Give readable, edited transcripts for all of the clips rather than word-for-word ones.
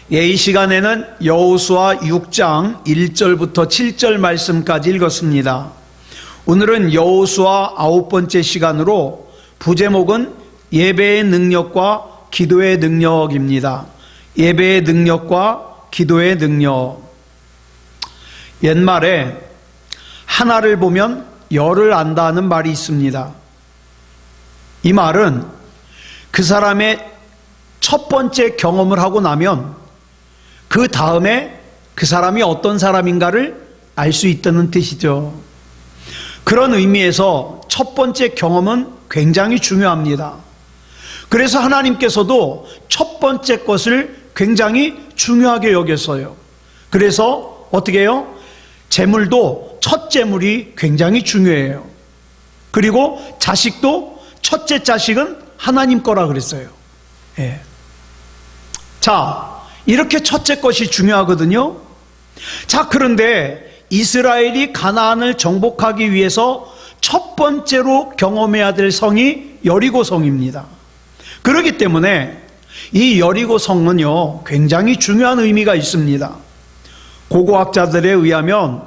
이 시간에는 여호수아 6장 1절부터 7절 말씀까지 읽었습니다. 오늘은 여호수아 9번째 시간으로 부제목은 예배의 능력과 기도의 능력입니다. 예배의 능력과 기도의 능력. 옛말에 하나를 보면 열을 안다는 말이 있습니다. 이 말은 그 사람의 첫 번째 경험을 하고 나면 그 다음에 그 사람이 어떤 사람인가를 알 수 있다는 뜻이죠. 그런 의미에서 첫 번째 경험은 굉장히 중요합니다. 그래서 하나님께서도 첫 번째 것을 굉장히 중요하게 여겼어요. 그래서 어떻게 해요? 재물도 첫 재물이 굉장히 중요해요. 그리고 자식도 첫째 자식은 하나님 거라 그랬어요. 예. 자, 이렇게 첫째 것이 중요하거든요. 자, 그런데 이스라엘이 가나안을 정복하기 위해서 첫 번째로 경험해야 될 성이 여리고성입니다. 그렇기 때문에 이 여리고성은요, 굉장히 중요한 의미가 있습니다. 고고학자들에 의하면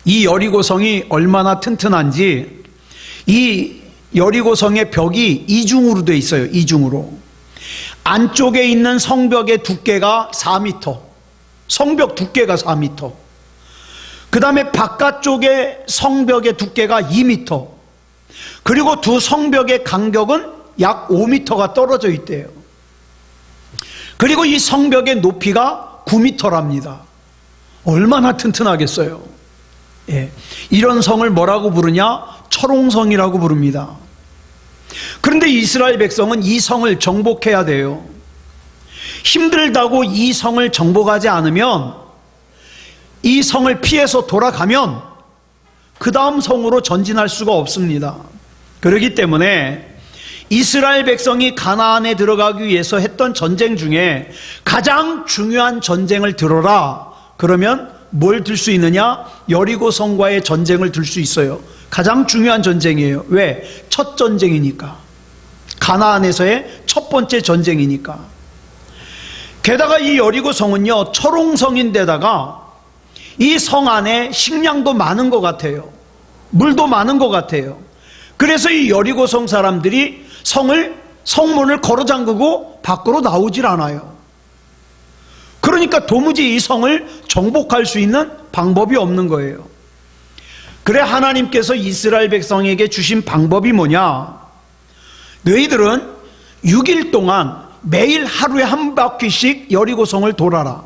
이 여리고성이 얼마나 튼튼한지 이 여리고성의 벽이 이중으로 되어 있어요. 이중으로. 안쪽에 있는 성벽의 두께가 4m, 성벽 두께가 4m. 그 다음에 바깥쪽의 성벽의 두께가 2m. 그리고 두 성벽의 간격은 약 5m가 떨어져 있대요. 그리고 이 성벽의 높이가 9m랍니다. 얼마나 튼튼하겠어요. 예. 이런 성을 뭐라고 부르냐? 철옹성이라고 부릅니다. 그런데 이스라엘 백성은 이 성을 정복해야 돼요. 힘들다고 이 성을 정복하지 않으면, 이 성을 피해서 돌아가면 그 다음 성으로 전진할 수가 없습니다. 그렇기 때문에 이스라엘 백성이 가나안에 들어가기 위해서 했던 전쟁 중에 가장 중요한 전쟁을 들어라. 그러면 뭘 들 수 있느냐? 여리고성과의 전쟁을 들 수 있어요. 가장 중요한 전쟁이에요. 왜? 첫 전쟁이니까. 가나안에서의 첫 번째 전쟁이니까. 게다가 이 여리고성은요, 철옹성인데다가 이 성 안에 식량도 많은 것 같아요. 물도 많은 것 같아요. 그래서 이 여리고성 사람들이 성문을 걸어 잠그고 밖으로 나오질 않아요. 그러니까 도무지 이 성을 정복할 수 있는 방법이 없는 거예요. 그래 하나님께서 이스라엘 백성에게 주신 방법이 뭐냐? 너희들은 6일 동안 매일 하루에 한 바퀴씩 여리고성을 돌아라.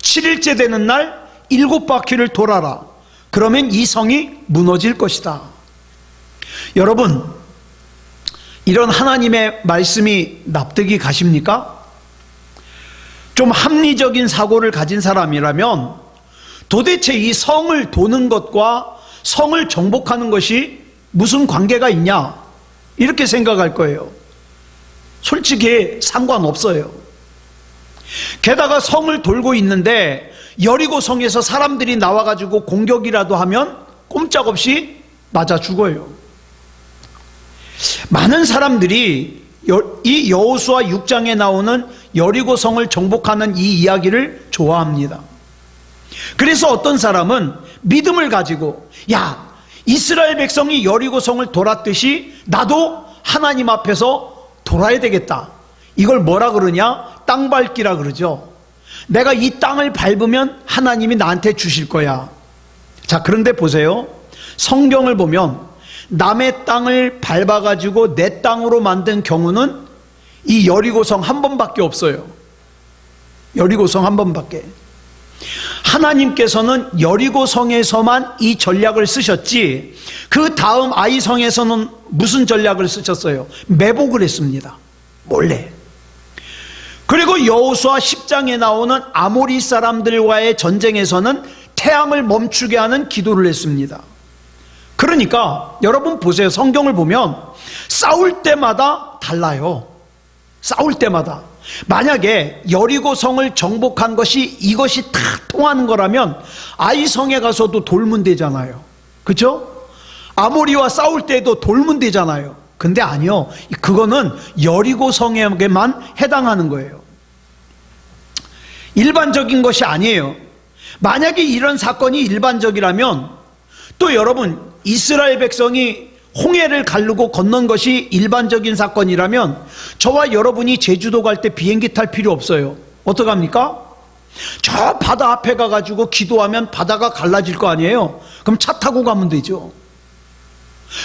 7일째 되는 날 7바퀴를 돌아라. 그러면 이 성이 무너질 것이다. 여러분, 이런 하나님의 말씀이 납득이 가십니까? 좀 합리적인 사고를 가진 사람이라면 도대체 이 성을 도는 것과 성을 정복하는 것이 무슨 관계가 있냐? 이렇게 생각할 거예요. 솔직히 상관없어요. 게다가 성을 돌고 있는데 여리고성에서 사람들이 나와가지고 공격이라도 하면 꼼짝없이 맞아 죽어요. 많은 사람들이 이 여호수아 6장에 나오는 여리고성을 정복하는 이 이야기를 좋아합니다. 그래서 어떤 사람은 믿음을 가지고, 야, 이스라엘 백성이 여리고성을 돌았듯이 나도 하나님 앞에서 돌아야 되겠다. 이걸 뭐라 그러냐? 땅 밟기라 그러죠. 내가 이 땅을 밟으면 하나님이 나한테 주실 거야. 자, 그런데 보세요. 성경을 보면 남의 땅을 밟아가지고 내 땅으로 만든 경우는 이 여리고성 한 번밖에 없어요. 여리고성 한 번밖에. 하나님께서는 여리고성에서만 이 전략을 쓰셨지, 그 다음 아이성에서는 무슨 전략을 쓰셨어요? 매복을 했습니다. 몰래. 그리고 여호수아 10장에 나오는 아모리 사람들과의 전쟁에서는 태양을 멈추게 하는 기도를 했습니다. 그러니까 여러분 보세요. 성경을 보면 싸울 때마다 달라요. 싸울 때마다. 만약에 여리고성을 정복한 것이 이것이 다 통하는 거라면 아이성에 가서도 돌면 되잖아요. 그렇죠? 아모리와 싸울 때도 돌면 되잖아요. 근데 아니요. 그거는 여리고성에게만 해당하는 거예요. 일반적인 것이 아니에요. 만약에 이런 사건이 일반적이라면 또 여러분, 이스라엘 백성이 홍해를 가르고 건넌 것이 일반적인 사건이라면 저와 여러분이 제주도 갈 때 비행기 탈 필요 없어요. 어떡합니까? 저 바다 앞에 가가지고 기도하면 바다가 갈라질 거 아니에요? 그럼 차 타고 가면 되죠.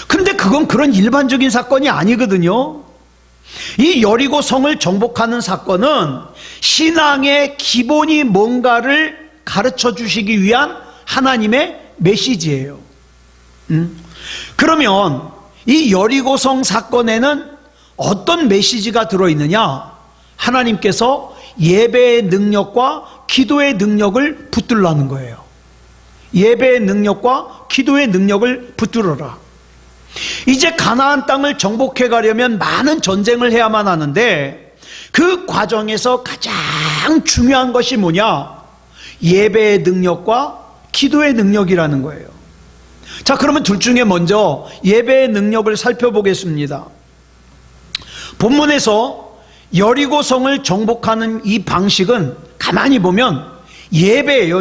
근데 그건 그런 일반적인 사건이 아니거든요. 이 여리고 성을 정복하는 사건은 신앙의 기본이 뭔가를 가르쳐 주시기 위한 하나님의 메시지예요. 그러면 이 여리고성 사건에는 어떤 메시지가 들어있느냐? 하나님께서 예배의 능력과 기도의 능력을 붙들라는 거예요. 예배의 능력과 기도의 능력을 붙들어라. 이제 가나안 땅을 정복해 가려면 많은 전쟁을 해야만 하는데 그 과정에서 가장 중요한 것이 뭐냐? 예배의 능력과 기도의 능력이라는 거예요. 자, 그러면 둘 중에 먼저 예배의 능력을 살펴보겠습니다. 본문에서 여리고성을 정복하는 이 방식은 가만히 보면 예배예요.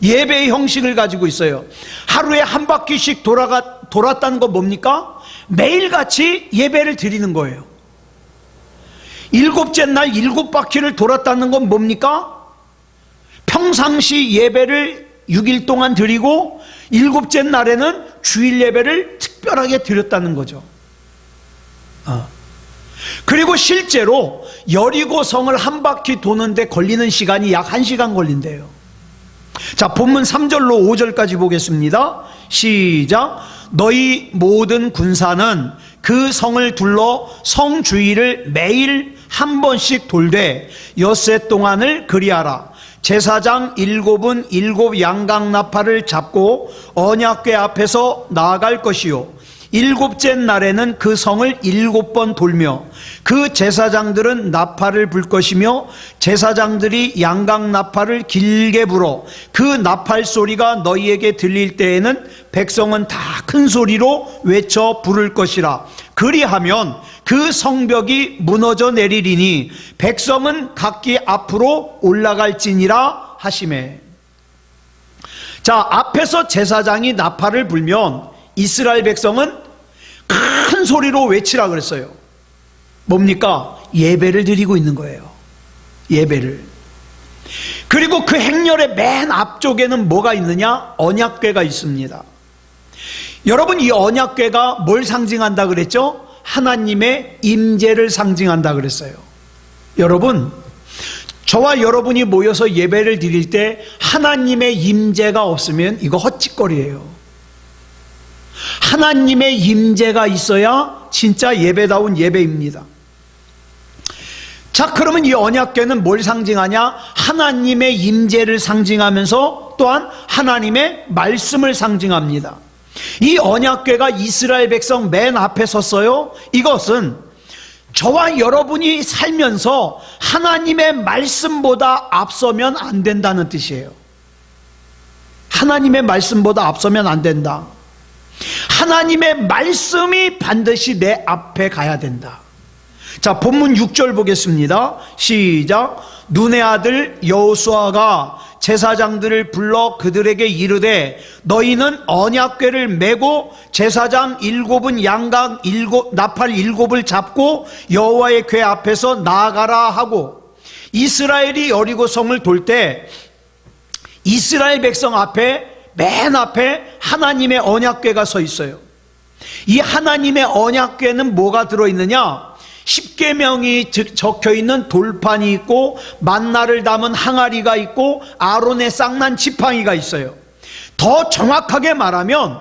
예배의 형식을 가지고 있어요. 하루에 한 바퀴씩 돌았다는 건 뭡니까? 매일같이 예배를 드리는 거예요. 일곱째 날 7바퀴를 돌았다는 건 뭡니까? 평상시 예배를 6일 동안 드리고 7째 날에는 주일 예배를 특별하게 드렸다는 거죠. 그리고 실제로 여리고성을 한 바퀴 도는데 걸리는 시간이 약 1시간 걸린대요. 자, 본문 3절로 5절까지 보겠습니다. 시작. 너희 모든 군사는 그 성을 둘러 성 주위를 매일 한 번씩 돌되 엿새 동안을 그리하라. 제사장 7은 7 양각 나팔을 잡고 언약궤 앞에서 나아갈 것이요 7째 날에는 그 성을 7번 돌며 그 제사장들은 나팔을 불 것이며 제사장들이 양각 나팔을 길게 불어 그 나팔 소리가 너희에게 들릴 때에는 백성은 다 큰 소리로 외쳐 부를 것이라. 그리하면 그 성벽이 무너져 내리리니 백성은 각기 앞으로 올라갈지니라 하시매. 자, 앞에서 제사장이 나팔을 불면 이스라엘 백성은 큰 소리로 외치라 그랬어요. 뭡니까? 예배를 드리고 있는 거예요. 예배를. 그리고 그 행렬의 맨 앞쪽에는 뭐가 있느냐? 언약궤가 있습니다. 여러분, 이 언약궤가 뭘 상징한다 그랬죠? 하나님의 임재를 상징한다 그랬어요. 여러분, 저와 여러분이 모여서 예배를 드릴 때 하나님의 임재가 없으면 이거 헛짓거리예요. 하나님의 임재가 있어야 진짜 예배다운 예배입니다. 자, 그러면 이 언약궤는 뭘 상징하냐? 하나님의 임재를 상징하면서 또한 하나님의 말씀을 상징합니다. 이 언약궤가 이스라엘 백성 맨 앞에 섰어요. 이것은 저와 여러분이 살면서 하나님의 말씀보다 앞서면 안 된다는 뜻이에요. 하나님의 말씀보다 앞서면 안 된다. 하나님의 말씀이 반드시 내 앞에 가야 된다. 자, 본문 6절 보겠습니다. 시작. 눈의 아들 여호수아가 제사장들을 불러 그들에게 이르되 너희는 언약궤를 메고 제사장 7은 양각 나팔 7을 잡고 여호와의 궤 앞에서 나아가라 하고, 이스라엘이 여리고성을 돌 때 이스라엘 백성 앞에 맨 앞에 하나님의 언약궤가 서 있어요. 이 하나님의 언약궤는 뭐가 들어있느냐? 십계명이 적혀있는 돌판이 있고 만나를 담은 항아리가 있고 아론의 쌍난 지팡이가 있어요. 더 정확하게 말하면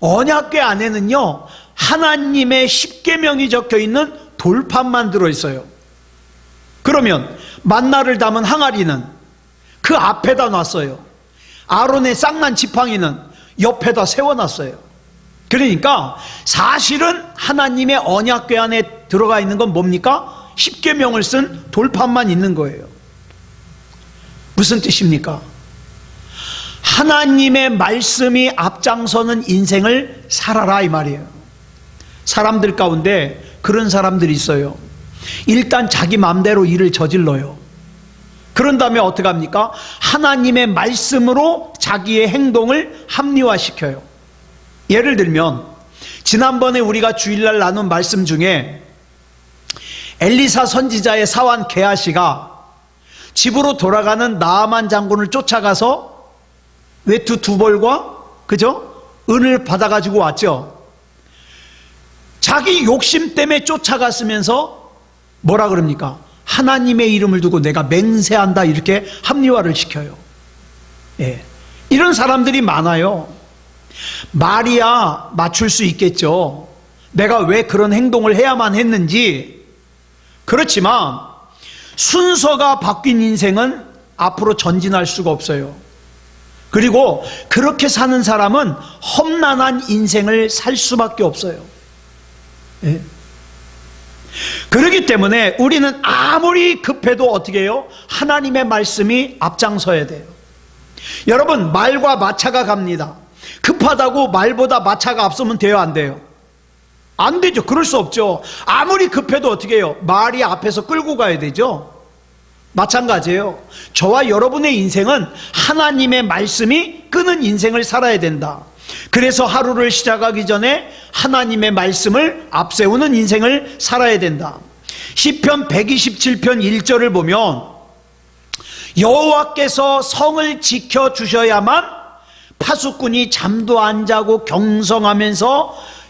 언약궤 안에는요 하나님의 십계명이 적혀있는 돌판만 들어있어요. 그러면 만나를 담은 항아리는 그 앞에다 놨어요. 아론의 쌍난 지팡이는 옆에다 세워놨어요. 그러니까 사실은 하나님의 언약궤 안에 들어가 있는 건 뭡니까? 십계명을 쓴 돌판만 있는 거예요. 무슨 뜻입니까? 하나님의 말씀이 앞장서는 인생을 살아라 이 말이에요. 사람들 가운데 그런 사람들이 있어요. 일단 자기 마음대로 일을 저질러요. 그런 다음에 어떻게 합니까? 하나님의 말씀으로 자기의 행동을 합리화시켜요. 예를 들면 지난번에 우리가 주일날 나눈 말씀 중에 엘리사 선지자의 사환 게하시가 집으로 돌아가는 나아만 장군을 쫓아가서 외투 2벌과 그죠? 은을 받아가지고 왔죠. 자기 욕심 때문에 쫓아갔으면서 뭐라 그럽니까? 하나님의 이름을 두고 내가 맹세한다, 이렇게 합리화를 시켜요. 예. 이런 사람들이 많아요. 말이야 맞출 수 있겠죠. 내가 왜 그런 행동을 해야만 했는지. 그렇지만 순서가 바뀐 인생은 앞으로 전진할 수가 없어요. 그리고 그렇게 사는 사람은 험난한 인생을 살 수밖에 없어요. 예. 그렇기 때문에 우리는 아무리 급해도 어떻게 해요? 하나님의 말씀이 앞장서야 돼요. 여러분, 말과 마차가 갑니다. 급하다고 말보다 마차가 앞서면 돼요, 안 돼요? 안 되죠. 그럴 수 없죠. 아무리 급해도 어떻게 해요? 말이 앞에서 끌고 가야 되죠. 마찬가지예요. 저와 여러분의 인생은 하나님의 말씀이 끄는 인생을 살아야 된다. 그래서 하루를 시작하기 전에 하나님의 말씀을 앞세우는 인생을 살아야 된다. 시편 127편 1절을 보면 여호와께서 성을 지켜주셔야만 파수꾼이 잠도 안 자고 경성하면서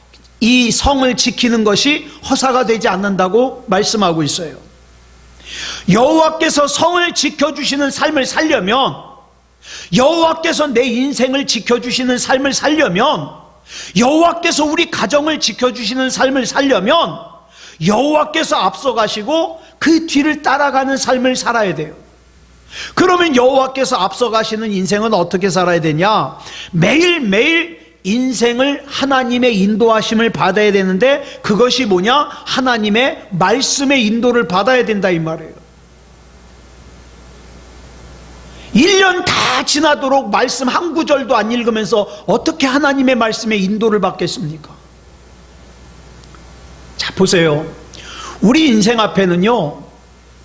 이 성을 지키는 것이 허사가 되지 않는다고 말씀하고 있어요. 여호와께서 성을 지켜주시는 삶을 살려면, 여호와께서 내 인생을 지켜주시는 삶을 살려면, 여호와께서 우리 가정을 지켜주시는 삶을 살려면 여호와께서 앞서가시고 그 뒤를 따라가는 삶을 살아야 돼요. 그러면 여호와께서 앞서가시는 인생은 어떻게 살아야 되냐? 매일매일 인생을 하나님의 인도하심을 받아야 되는데, 그것이 뭐냐? 하나님의 말씀의 인도를 받아야 된다, 이 말이에요. 1년 다 지나도록 말씀 한 구절도 안 읽으면서 어떻게 하나님의 말씀의 인도를 받겠습니까? 자, 보세요. 우리 인생 앞에는요,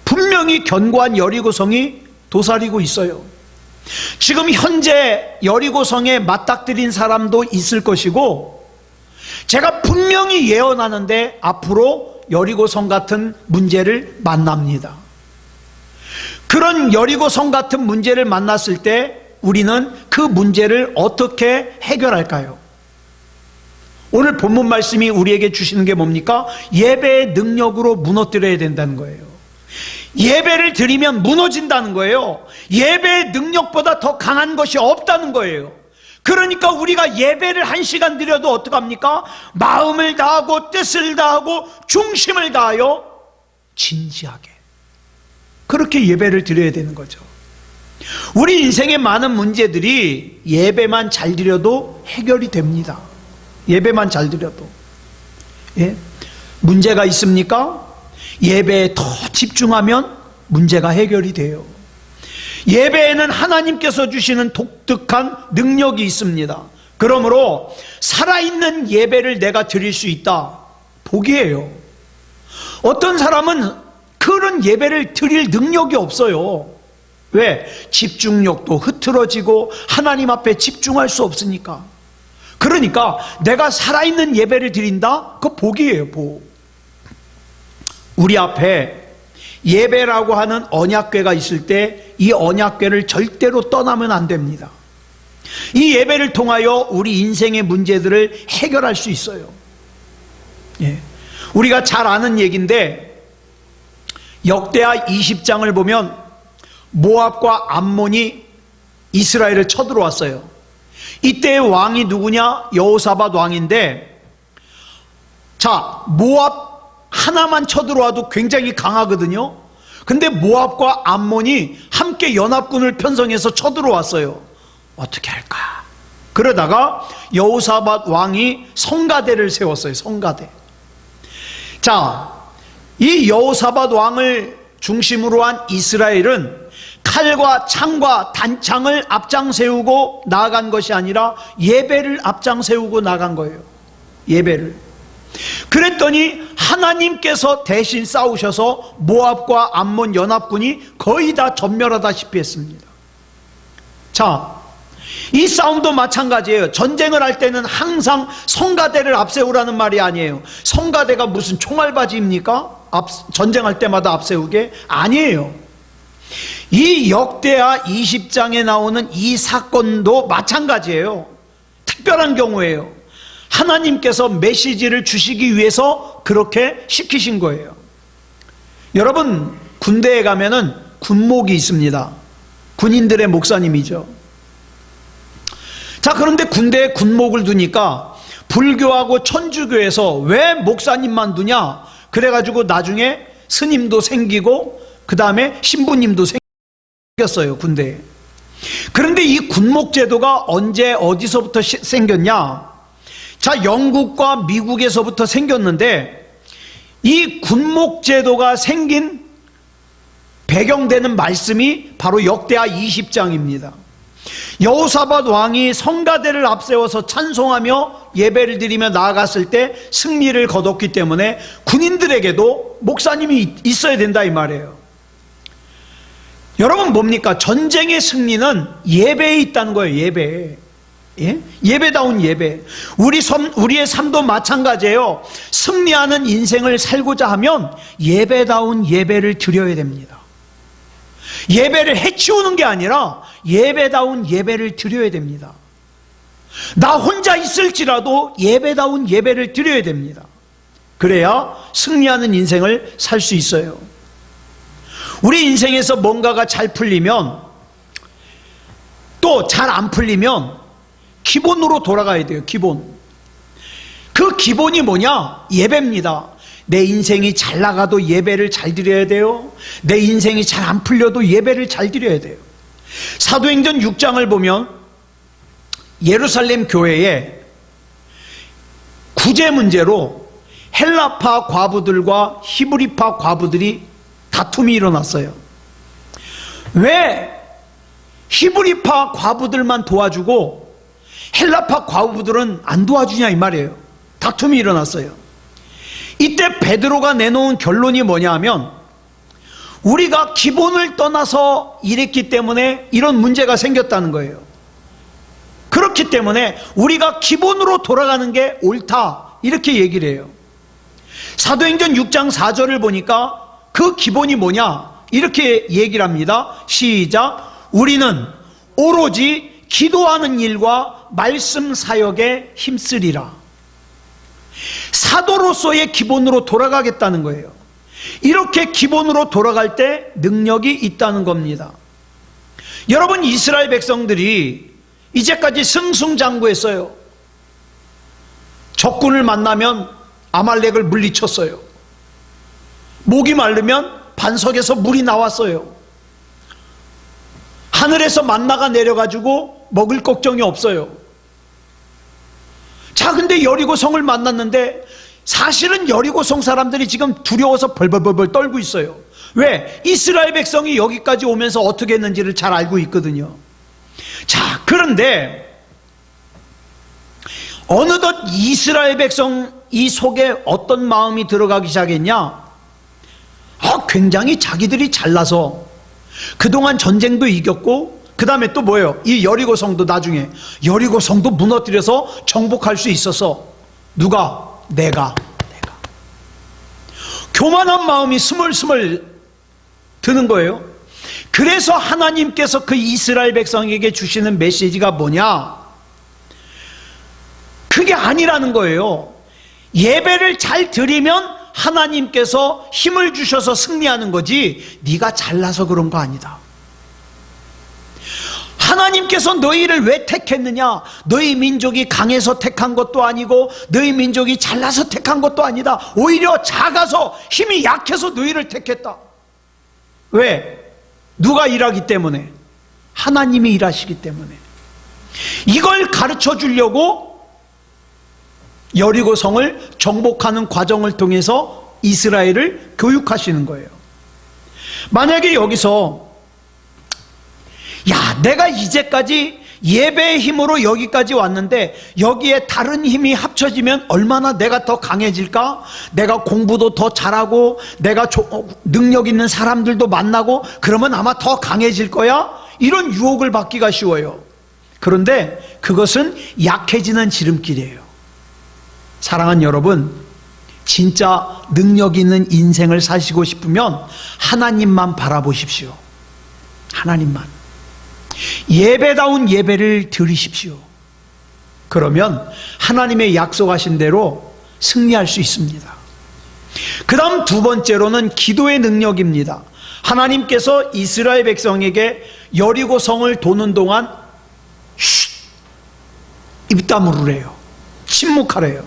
분명히 견고한 여리고성이 도사리고 있어요. 지금 현재 여리고성에 맞닥뜨린 사람도 있을 것이고, 제가 분명히 예언하는데 앞으로 여리고성 같은 문제를 만납니다. 그런 여리고성 같은 문제를 만났을 때 우리는 그 문제를 어떻게 해결할까요? 오늘 본문 말씀이 우리에게 주시는 게 뭡니까? 예배의 능력으로 무너뜨려야 된다는 거예요. 예배를 드리면 무너진다는 거예요. 예배의 능력보다 더 강한 것이 없다는 거예요. 그러니까 우리가 예배를 1시간 드려도 어떡합니까? 마음을 다하고 뜻을 다하고 중심을 다하여 진지하게 그렇게 예배를 드려야 되는 거죠. 우리 인생의 많은 문제들이 예배만 잘 드려도 해결이 됩니다. 예배만 잘 드려도. 예? 문제가 있습니까? 예배에 더 집중하면 문제가 해결이 돼요. 예배에는 하나님께서 주시는 독특한 능력이 있습니다. 그러므로 살아있는 예배를 내가 드릴 수 있다. 복이에요. 어떤 사람은 그런 예배를 드릴 능력이 없어요. 왜? 집중력도 흐트러지고 하나님 앞에 집중할 수 없으니까. 그러니까 내가 살아있는 예배를 드린다? 그거 복이에요, 복. 우리 앞에 예배라고 하는 언약궤가 있을 때 이 언약궤를 절대로 떠나면 안 됩니다. 이 예배를 통하여 우리 인생의 문제들을 해결할 수 있어요. 예. 우리가 잘 아는 얘기인데, 역대하 20장을 보면 모압과 암몬이 이스라엘을 쳐들어왔어요. 이때의 왕이 누구냐? 여호사밧 왕인데, 자, 모압 하나만 쳐들어와도 굉장히 강하거든요. 근데 모압과 암몬이 함께 연합군을 편성해서 쳐들어왔어요. 어떻게 할까? 그러다가 여호사밧 왕이 성가대를 세웠어요. 성가대. 자, 이 여호사밧 왕을 중심으로 한 이스라엘은 칼과 창과 단창을 앞장 세우고 나아간 것이 아니라 예배를 앞장 세우고 나간 거예요. 예배를. 그랬더니 하나님께서 대신 싸우셔서 모압과 암몬 연합군이 거의 다 전멸하다시피 했습니다. 자, 이 싸움도 마찬가지예요. 전쟁을 할 때는 항상 성가대를 앞세우라는 말이 아니에요. 성가대가 무슨 총알바지입니까? 전쟁할 때마다 앞세우게? 아니에요. 이 역대하 20장에 나오는 이 사건도 마찬가지예요. 특별한 경우예요. 하나님께서 메시지를 주시기 위해서 그렇게 시키신 거예요. 여러분, 군대에 가면은 군목이 있습니다. 군인들의 목사님이죠. 자, 그런데 군대에 군목을 두니까 불교하고 천주교에서 왜 목사님만 두냐? 그래가지고 나중에 스님도 생기고 그 다음에 신부님도 생겼어요, 군대에. 그런데 이 군목제도가 언제 어디서부터 생겼냐? 자, 영국과 미국에서부터 생겼는데 이 군목제도가 생긴 배경되는 말씀이 바로 역대하 20장입니다. 여호사밧 왕이 성가대를 앞세워서 찬송하며 예배를 드리며 나아갔을 때 승리를 거뒀기 때문에 군인들에게도 목사님이 있어야 된다 이 말이에요. 여러분, 뭡니까? 전쟁의 승리는 예배에 있다는 거예요. 예배에. 예? 예배다운 예배. 우리의 삶도 마찬가지예요. 승리하는 인생을 살고자 하면 예배다운 예배를 드려야 됩니다. 예배를 해치우는 게 아니라 예배다운 예배를 드려야 됩니다. 나 혼자 있을지라도 예배다운 예배를 드려야 됩니다. 그래야 승리하는 인생을 살 수 있어요. 우리 인생에서 뭔가가 잘 풀리면, 또 잘 안 풀리면 기본으로 돌아가야 돼요. 기본. 그 기본이 뭐냐? 예배입니다. 내 인생이 잘 나가도 예배를 잘 드려야 돼요. 내 인생이 잘 안 풀려도 예배를 잘 드려야 돼요. 사도행전 6장을 보면 예루살렘 교회에 구제 문제로 헬라파 과부들과 히브리파 과부들이 다툼이 일어났어요. 왜 히브리파 과부들만 도와주고 헬라파 과부들은 안 도와주냐 이 말이에요. 다툼이 일어났어요. 이때 베드로가 내놓은 결론이 뭐냐 하면, 우리가 기본을 떠나서 이랬기 때문에 이런 문제가 생겼다는 거예요. 그렇기 때문에 우리가 기본으로 돌아가는 게 옳다, 이렇게 얘기를 해요. 사도행전 6장 4절을 보니까 그 기본이 뭐냐 이렇게 얘기를 합니다. 시작. 우리는 오로지 기도하는 일과 말씀 사역에 힘쓰리라. 사도로서의 기본으로 돌아가겠다는 거예요. 이렇게 기본으로 돌아갈 때 능력이 있다는 겁니다. 여러분, 이스라엘 백성들이 이제까지 승승장구했어요. 적군을 만나면 아말렉을 물리쳤어요. 목이 마르면 반석에서 물이 나왔어요. 하늘에서 만나가 내려가지고 먹을 걱정이 없어요. 자, 근데 여리고성을 만났는데 사실은 여리고성 사람들이 지금 두려워서 벌벌벌 떨고 있어요. 왜? 이스라엘 백성이 여기까지 오면서 어떻게 했는지를 잘 알고 있거든요. 자, 그런데 어느덧 이스라엘 백성 이 속에 어떤 마음이 들어가기 시작했냐? 굉장히 자기들이 잘나서 그동안 전쟁도 이겼고, 그 다음에 또 뭐예요? 이 여리고성도 나중에 여리고성도 무너뜨려서 정복할 수 있어서 누가? 내가 교만한 마음이 스물스물 드는 거예요. 그래서 하나님께서 그 이스라엘 백성에게 주시는 메시지가 뭐냐? 그게 아니라는 거예요. 예배를 잘 드리면 하나님께서 힘을 주셔서 승리하는 거지 네가 잘나서 그런 거 아니다. 하나님께서 너희를 왜 택했느냐? 너희 민족이 강해서 택한 것도 아니고 너희 민족이 잘나서 택한 것도 아니다. 오히려 작아서 힘이 약해서 너희를 택했다. 왜? 누가 일하기 때문에? 하나님이 일하시기 때문에. 이걸 가르쳐 주려고 여리고성을 정복하는 과정을 통해서 이스라엘을 교육하시는 거예요. 만약에 여기서 야, 내가 이제까지 예배의 힘으로 여기까지 왔는데 여기에 다른 힘이 합쳐지면 얼마나 내가 더 강해질까? 내가 공부도 더 잘하고 내가 능력 있는 사람들도 만나고 그러면 아마 더 강해질 거야? 이런 유혹을 받기가 쉬워요. 그런데 그것은 약해지는 지름길이에요. 사랑하는 여러분, 진짜 능력 있는 인생을 사시고 싶으면 하나님만 바라보십시오. 하나님만. 예배다운 예배를 드리십시오. 그러면 하나님의 약속하신 대로 승리할 수 있습니다. 그 다음 두 번째로는 기도의 능력입니다. 하나님께서 이스라엘 백성에게 여리고 성을 도는 동안 입 다물으래요. 침묵하래요.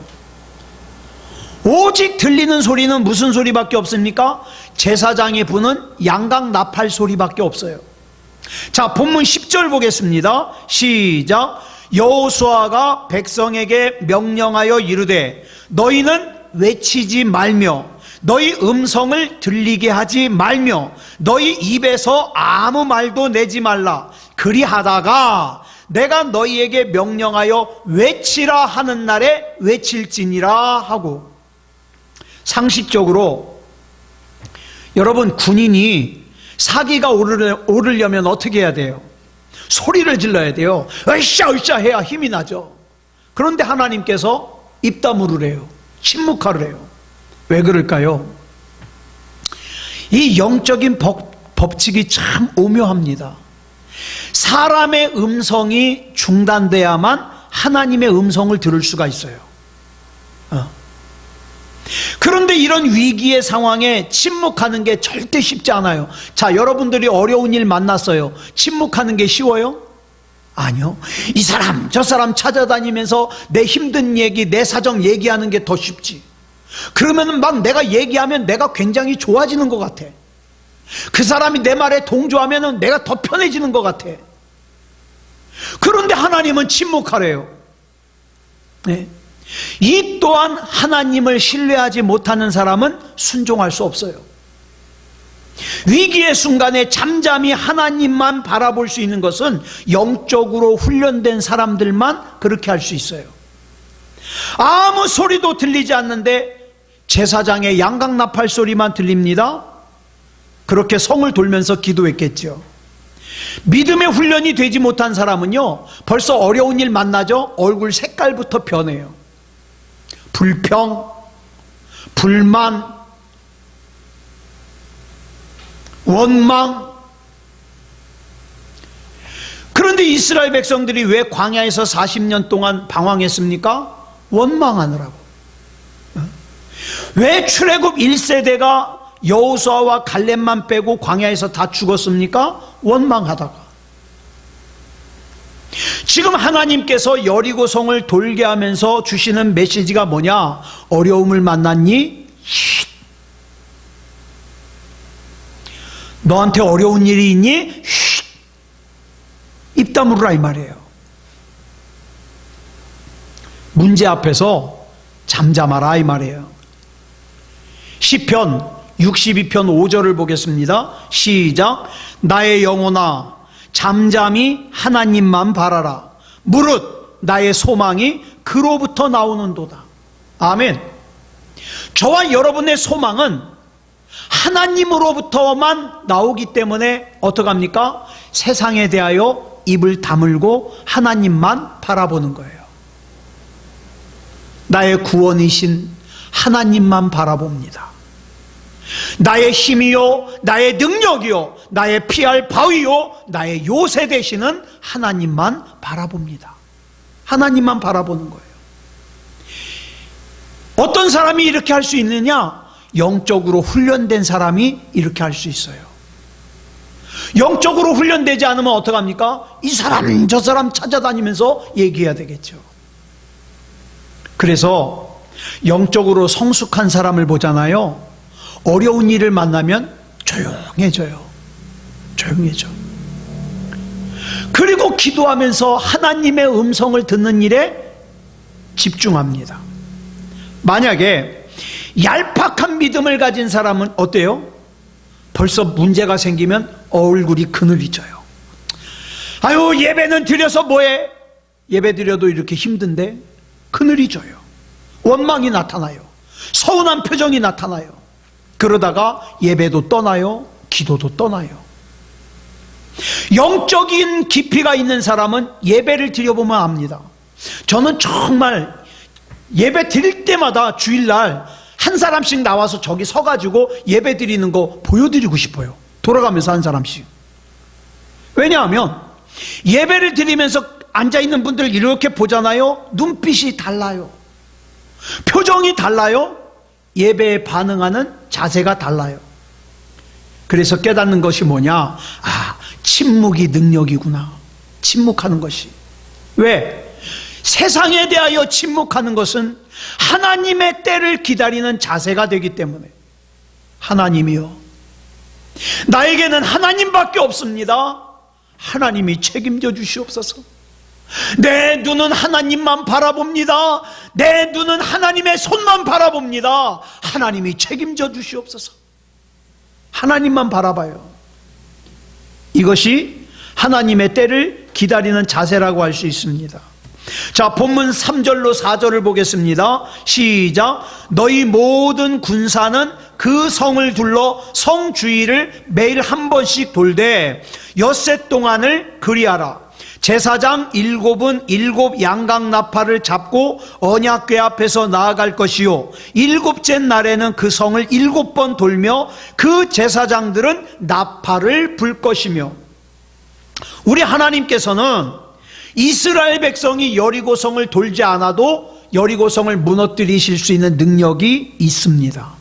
오직 들리는 소리는 무슨 소리밖에 없습니까? 제사장이 부는 양각 나팔 소리밖에 없어요. 자, 본문 10절 보겠습니다. 시작. 여호수아가 백성에게 명령하여 이르되 너희는 외치지 말며 너희 음성을 들리게 하지 말며 너희 입에서 아무 말도 내지 말라. 그리하다가 내가 너희에게 명령하여 외치라 하는 날에 외칠지니라 하고. 상식적으로 여러분, 군인이 사기가 오르려면 어떻게 해야 돼요? 소리를 질러야 돼요. 으쌰 으쌰 해야 힘이 나죠. 그런데 하나님께서 입 다물으래요. 침묵하래요. 왜 그럴까요? 이 영적인 법칙이 참 오묘합니다. 사람의 음성이 중단돼야만 하나님의 음성을 들을 수가 있어요. 그런데 이런 위기의 상황에 침묵하는 게 절대 쉽지 않아요. 자, 여러분들이 어려운 일 만났어요. 침묵하는 게 쉬워요? 아니요. 이 사람 저 사람 찾아다니면서 내 힘든 얘기, 내 사정 얘기하는 게 더 쉽지. 그러면 막 내가 얘기하면 내가 굉장히 좋아지는 것 같아. 그 사람이 내 말에 동조하면 내가 더 편해지는 것 같아. 그런데 하나님은 침묵하래요. 네. 이 또한 하나님을 신뢰하지 못하는 사람은 순종할 수 없어요. 위기의 순간에 잠잠히 하나님만 바라볼 수 있는 것은 영적으로 훈련된 사람들만 그렇게 할 수 있어요. 아무 소리도 들리지 않는데 제사장의 양각 나팔 소리만 들립니다. 그렇게 성을 돌면서 기도했겠죠. 믿음의 훈련이 되지 못한 사람은요, 벌써 어려운 일 만나죠. 얼굴 색깔부터 변해요. 불평, 불만, 원망. 그런데 이스라엘 백성들이 왜 광야에서 40년 동안 방황했습니까? 원망하느라고. 왜 출애굽 1세대가 여호수아와 갈렙만 빼고 광야에서 다 죽었습니까? 원망하다가. 지금 하나님께서 여리고성을 돌게 하면서 주시는 메시지가 뭐냐? 어려움을 만났니? 너한테 어려운 일이 있니? 입 다물으라 이 말이에요. 문제 앞에서 잠잠하라 이 말이에요. 시편 62편 5절을 보겠습니다. 시작. 나의 영혼아 잠잠히 하나님만 바라라. 무릇 나의 소망이 그로부터 나오는도다. 아멘. 저와 여러분의 소망은 하나님으로부터만 나오기 때문에 어떡합니까? 세상에 대하여 입을 다물고 하나님만 바라보는 거예요. 나의 구원이신 하나님만 바라봅니다. 나의 힘이요, 나의 능력이요, 나의 피할 바위요, 나의 요새 되시는 하나님만 바라봅니다. 하나님만 바라보는 거예요. 어떤 사람이 이렇게 할 수 있느냐? 영적으로 훈련된 사람이 이렇게 할 수 있어요. 영적으로 훈련되지 않으면 어떡합니까? 이 사람 저 사람 찾아다니면서 얘기해야 되겠죠. 그래서 영적으로 성숙한 사람을 보잖아요. 어려운 일을 만나면 조용해져요. 조용해져. 그리고 기도하면서 하나님의 음성을 듣는 일에 집중합니다. 만약에 얄팍한 믿음을 가진 사람은 어때요? 벌써 문제가 생기면 얼굴이 그늘이져요. 아유, 예배는 드려서 뭐해? 예배 드려도 이렇게 힘든데 그늘이 져요. 원망이 나타나요. 서운한 표정이 나타나요. 그러다가 예배도 떠나요. 기도도 떠나요. 영적인 깊이가 있는 사람은 예배를 드려보면 압니다. 저는 정말 예배 드릴 때마다 주일날 한 사람씩 나와서 저기 서가지고 예배 드리는 거 보여드리고 싶어요. 돌아가면서 한 사람씩. 왜냐하면 예배를 드리면서 앉아있는 분들 이렇게 보잖아요. 눈빛이 달라요. 표정이 달라요. 예배에 반응하는 자세가 달라요. 그래서 깨닫는 것이 뭐냐? 아, 침묵이 능력이구나. 침묵하는 것이. 왜? 세상에 대하여 침묵하는 것은 하나님의 때를 기다리는 자세가 되기 때문에. 하나님이요, 나에게는 하나님밖에 없습니다. 하나님이 책임져 주시옵소서. 내 눈은 하나님만 바라봅니다. 내 눈은 하나님의 손만 바라봅니다. 하나님이 책임져 주시옵소서. 하나님만 바라봐요. 이것이 하나님의 때를 기다리는 자세라고 할 수 있습니다. 자, 본문 3절로 4절을 보겠습니다. 시작. 너희 모든 군사는 그 성을 둘러 성 주위를 매일 한 번씩 돌되 엿새 동안을 그리하라. 제사장 7은 7 양각 나팔을 잡고 언약궤 앞에서 나아갈 것이요, 7째 날에는 그 성을 7번 돌며 그 제사장들은 나팔을 불 것이며. 우리 하나님께서는 이스라엘 백성이 여리고성을 돌지 않아도 여리고성을 무너뜨리실 수 있는 능력이 있습니다.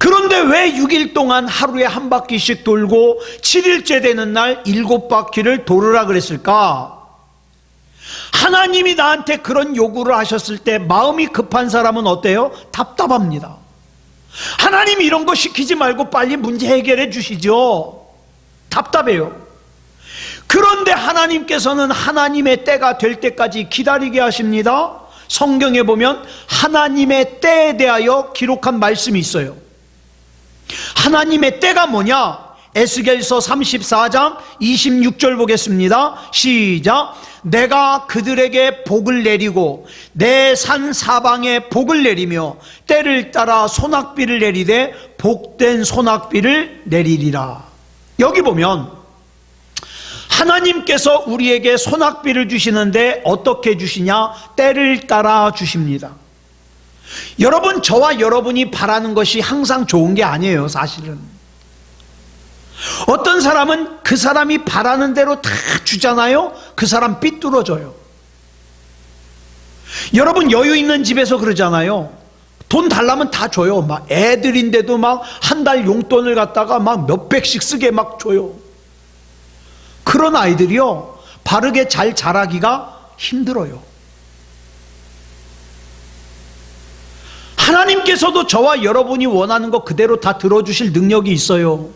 그런데 왜 6일 동안 하루에 한 바퀴씩 돌고 7일째 되는 날 7바퀴를 돌으라 그랬을까? 하나님이 나한테 그런 요구를 하셨을 때 마음이 급한 사람은 어때요? 답답합니다. 하나님 이런 거 시키지 말고 빨리 문제 해결해 주시죠. 답답해요. 그런데 하나님께서는 하나님의 때가 될 때까지 기다리게 하십니다. 성경에 보면 하나님의 때에 대하여 기록한 말씀이 있어요. 하나님의 때가 뭐냐? 에스겔서 34장 26절 보겠습니다. 시작. 내가 그들에게 복을 내리고 내 산 사방에 복을 내리며 때를 따라 소낙비를 내리되 복된 소낙비를 내리리라. 여기 보면 하나님께서 우리에게 소낙비를 주시는데 어떻게 주시냐? 때를 따라 주십니다. 여러분, 저와 여러분이 바라는 것이 항상 좋은 게 아니에요. 사실은 어떤 사람은 그 사람이 바라는 대로 다 주잖아요. 그 사람 삐뚤어져요. 여러분, 여유 있는 집에서 그러잖아요. 돈 달라면 다 줘요. 막 애들인데도 막 한 달 용돈을 갖다가 막 몇백씩 쓰게 막 줘요. 그런 아이들이요, 바르게 잘 자라기가 힘들어요. 하나님께서도 저와 여러분이 원하는 거 그대로 다 들어주실 능력이 있어요.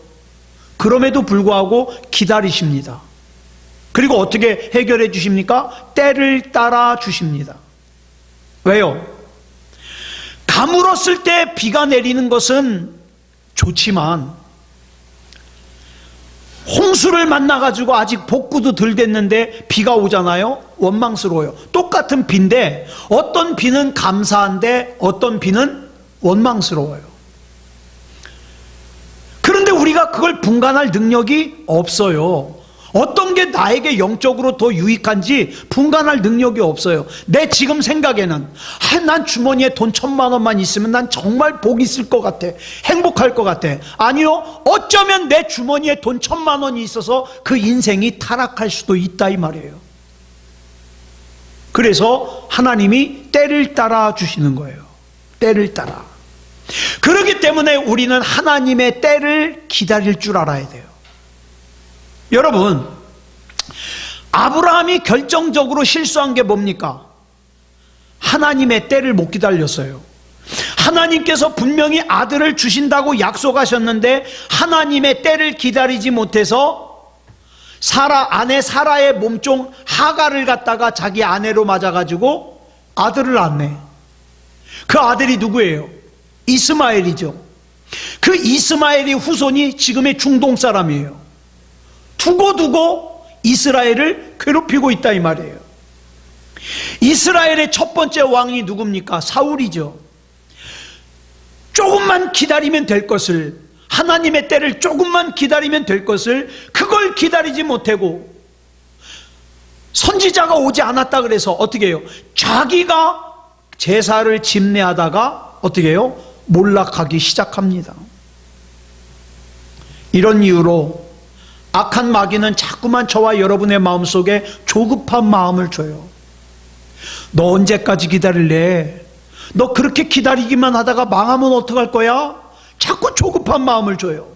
그럼에도 불구하고 기다리십니다. 그리고 어떻게 해결해 주십니까? 때를 따라 주십니다. 왜요? 가물었을 때 비가 내리는 것은 좋지만 홍수를 만나가지고 아직 복구도 덜 됐는데 비가 오잖아요. 원망스러워요. 똑같은 비인데 어떤 비는 감사한데 어떤 비는 원망스러워요. 그런데 우리가 그걸 분간할 능력이 없어요. 어떤 게 나에게 영적으로 더 유익한지 분간할 능력이 없어요. 내 지금 생각에는 난 주머니에 돈 1,000만 원만 있으면 난 정말 복 있을 것 같아, 행복할 것 같아. 아니요, 어쩌면 내 주머니에 돈 1,000만 원이 있어서 그 인생이 타락할 수도 있다 이 말이에요. 그래서 하나님이 때를 따라 주시는 거예요. 때를 따라. 그렇기 때문에 우리는 하나님의 때를 기다릴 줄 알아야 돼요. 여러분, 아브라함이 결정적으로 실수한 게 뭡니까? 하나님의 때를 못 기다렸어요. 하나님께서 분명히 아들을 주신다고 약속하셨는데 하나님의 때를 기다리지 못해서 아내 사라의 몸종 하갈을 갖다가 자기 아내로 맞아가지고 아들을 낳네. 그 아들이 누구예요? 이스마엘이죠. 그 이스마엘의 후손이 지금의 중동 사람이에요. 두고두고 이스라엘을 괴롭히고 있다 이 말이에요. 이스라엘의 첫 번째 왕이 누굽니까? 사울이죠. 조금만 기다리면 될 것을, 하나님의 때를 조금만 기다리면 될 것을 그걸 기다리지 못하고 선지자가 오지 않았다 그래서 어떻게 해요? 자기가 제사를 집례하다가 어떻게 해요? 몰락하기 시작합니다. 이런 이유로 악한 마귀는 자꾸만 저와 여러분의 마음속에 조급한 마음을 줘요. 너 언제까지 기다릴래? 너 그렇게 기다리기만 하다가 망하면 어떡할 거야? 자꾸 조급한 마음을 줘요.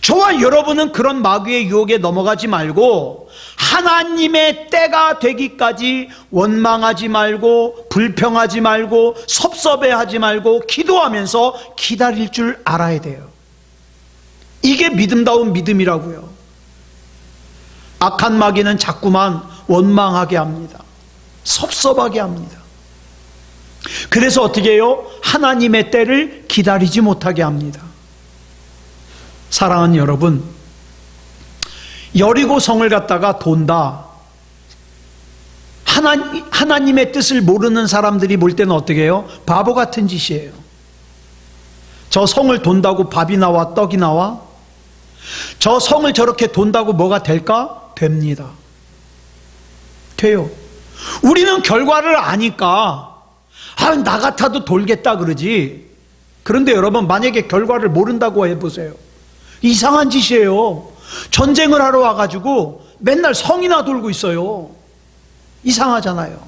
저와 여러분은 그런 마귀의 유혹에 넘어가지 말고 하나님의 때가 되기까지 원망하지 말고 불평하지 말고 섭섭해하지 말고 기도하면서 기다릴 줄 알아야 돼요. 이게 믿음다운 믿음이라고요. 악한 마귀는 자꾸만 원망하게 합니다. 섭섭하게 합니다. 그래서 어떻게 해요? 하나님의 때를 기다리지 못하게 합니다. 사랑하는 여러분, 여리고 성을 갖다가 돈다. 하나님의 뜻을 모르는 사람들이 볼 때는 어떻게 해요? 바보 같은 짓이에요. 저 성을 돈다고 밥이 나와 떡이 나와? 저 성을 저렇게 돈다고 뭐가 될까? 됩니다. 돼요. 우리는 결과를 아니까 나 같아도 돌겠다 그러지. 그런데 여러분, 만약에 결과를 모른다고 해보세요. 이상한 짓이에요. 전쟁을 하러 와가지고 맨날 성이나 돌고 있어요. 이상하잖아요.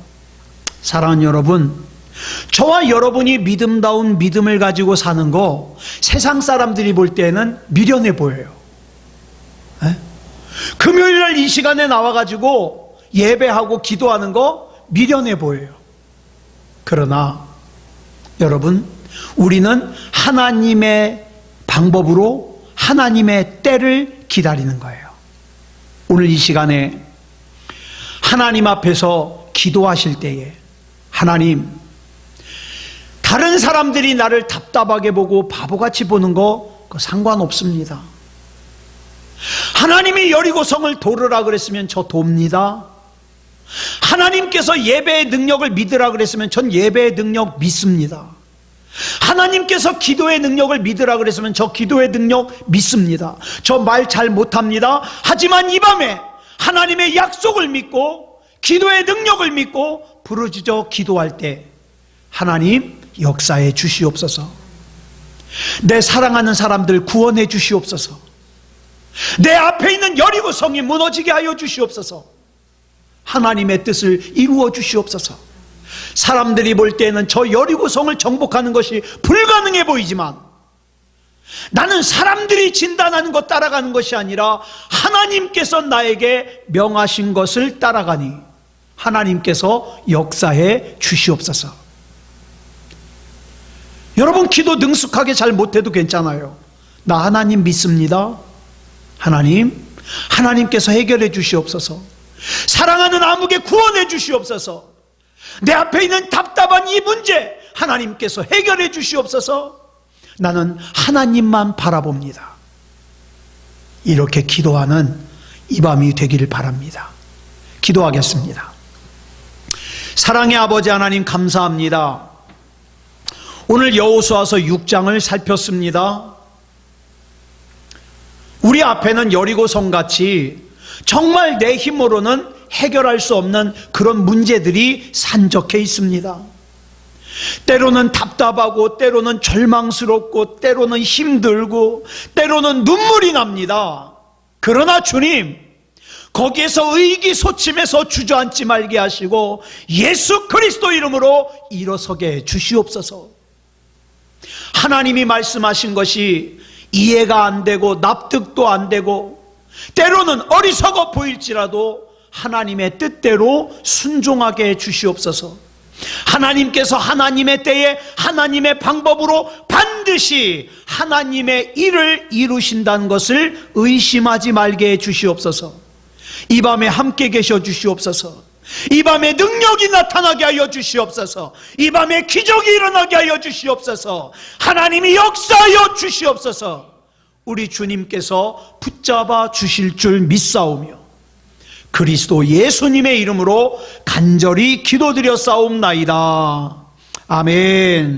사랑하는 여러분, 저와 여러분이 믿음다운 믿음을 가지고 사는 거 세상 사람들이 볼 때는 미련해 보여요. 금요일날 이 시간에 나와가지고 예배하고 기도하는 거 미련해 보여요. 그러나 여러분, 우리는 하나님의 방법으로 하나님의 때를 기다리는 거예요. 오늘 이 시간에 하나님 앞에서 기도하실 때에 하나님, 다른 사람들이 나를 답답하게 보고 바보같이 보는 거 그거 상관없습니다. 하나님이 여리고성을 도르라 그랬으면 저 돕니다. 하나님께서 예배의 능력을 믿으라 그랬으면 전 예배의 능력 믿습니다. 하나님께서 기도의 능력을 믿으라 그랬으면 저 기도의 능력 믿습니다. 저 말 잘 못합니다. 하지만 이 밤에 하나님의 약속을 믿고 기도의 능력을 믿고 부르짖어 기도할 때 하나님 역사해 주시옵소서. 내 사랑하는 사람들 구원해 주시옵소서. 내 앞에 있는 여리고성이 무너지게 하여 주시옵소서. 하나님의 뜻을 이루어 주시옵소서. 사람들이 볼 때는 저 여리고성을 정복하는 것이 불가능해 보이지만 나는 사람들이 진단하는 것 따라가는 것이 아니라 하나님께서 나에게 명하신 것을 따라가니 하나님께서 역사해 주시옵소서. 여러분, 기도 능숙하게 잘 못해도 괜찮아요. 나 하나님 믿습니다. 하나님께서 해결해 주시옵소서. 사랑하는 아무개 구원해 주시옵소서. 내 앞에 있는 답답한 이 문제 하나님께서 해결해 주시옵소서. 나는 하나님만 바라봅니다. 이렇게 기도하는 이 밤이 되기를 바랍니다. 기도하겠습니다. 사랑의 아버지 하나님, 감사합니다. 오늘 여호수아서 6장을 살폈습니다. 우리 앞에는 여리고성같이 정말 내 힘으로는 해결할 수 없는 그런 문제들이 산적해 있습니다. 때로는 답답하고 때로는 절망스럽고 때로는 힘들고 때로는 눈물이 납니다. 그러나 주님, 거기에서 의기소침해서 주저앉지 말게 하시고 예수 그리스도 이름으로 일어서게 해 주시옵소서. 하나님이 말씀하신 것이 이해가 안 되고 납득도 안 되고 때로는 어리석어 보일지라도 하나님의 뜻대로 순종하게 해 주시옵소서. 하나님께서 하나님의 때에 하나님의 방법으로 반드시 하나님의 일을 이루신다는 것을 의심하지 말게 해 주시옵소서. 이 밤에 함께 계셔 주시옵소서. 이 밤에 능력이 나타나게 하여 주시옵소서. 이 밤에 기적이 일어나게 하여 주시옵소서. 하나님이 역사하여 주시옵소서. 우리 주님께서 붙잡아 주실 줄 믿사오며 그리스도 예수님의 이름으로 간절히 기도드려 싸움나이다. 아멘.